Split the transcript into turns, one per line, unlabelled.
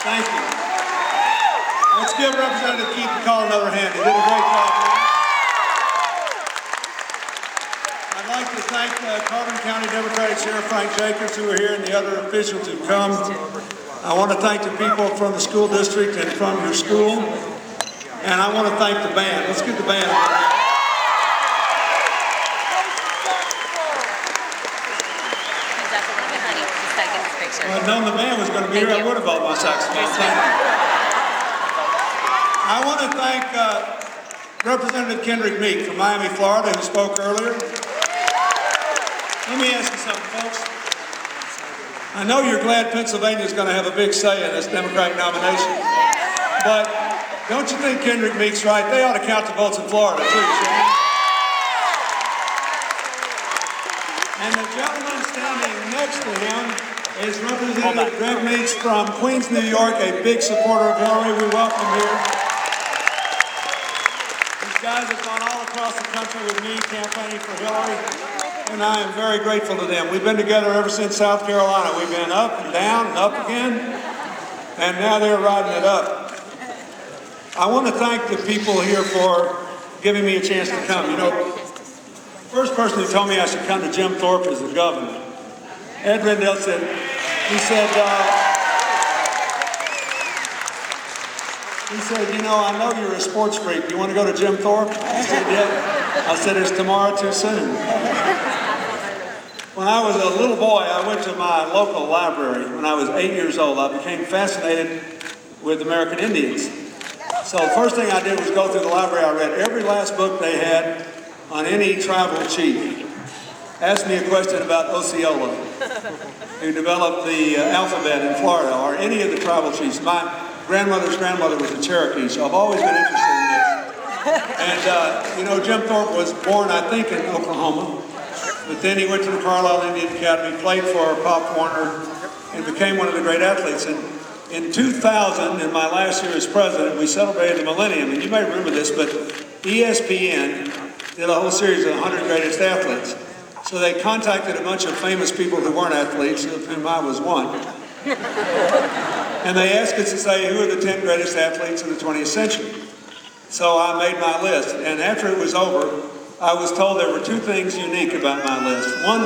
Thank you. Let's give Representative Keith McCall another hand. He did a great job. I'd like to thank Carbon County Democratic Sheriff Frank Jacobs, who are here, and the other officials who've come. I want to thank the people from the school district and from your school. And I want to thank the band. Let's give the band a hand. If I'd known the band was going to be here, I would have bought my saxophone. I want to thank Representative Kendrick Meek from Miami, Florida, who spoke earlier. Let me ask you something, folks. I know you're glad Pennsylvania is going to have a big say in this Democratic nomination, but don't you think Kendrick Meek's right? They ought to count the votes in Florida, too, shouldn't they? And the gentleman standing next to him is Representative Greg Meeks from Queens, New York, a big supporter of Hillary. We welcome him here. These guys have gone all across the country with me campaigning for Hillary, and I am very grateful to them. We've been together ever since South Carolina. We've been up and down and up again, and now they're riding it up. I want to thank the people here for giving me a chance to come. You know, first person who told me I should come to Jim Thorpe is the governor. Ed Rendell said, you know, I know you're a sports freak. You want to go to Jim Thorpe? I said, yeah. I said, is tomorrow too soon? When I was a little boy, I went to my local library. When I was 8 years old, I became fascinated with American Indians. So the first thing I did was go through the library. I read every last book they had on any tribal chief. Asked me a question about Osceola, who developed the alphabet in Florida, or any of the tribal chiefs. My grandmother's grandmother was a Cherokee, so I've always been interested in this. And, you know, Jim Thorpe was born, I think, in Oklahoma, but then he went to the Carlisle Indian Academy, played for Pop Warner, and became one of the great athletes. And in 2000, in my last year as president, we celebrated the millennium, and you may remember this, but ESPN did a whole series of 100 greatest athletes. So they contacted a bunch of famous people who weren't athletes, of whom I was one. And they asked us to say, who are the 10 greatest athletes of the 20th century? So I made my list. And after it was over, I was told there were two things unique about my list. One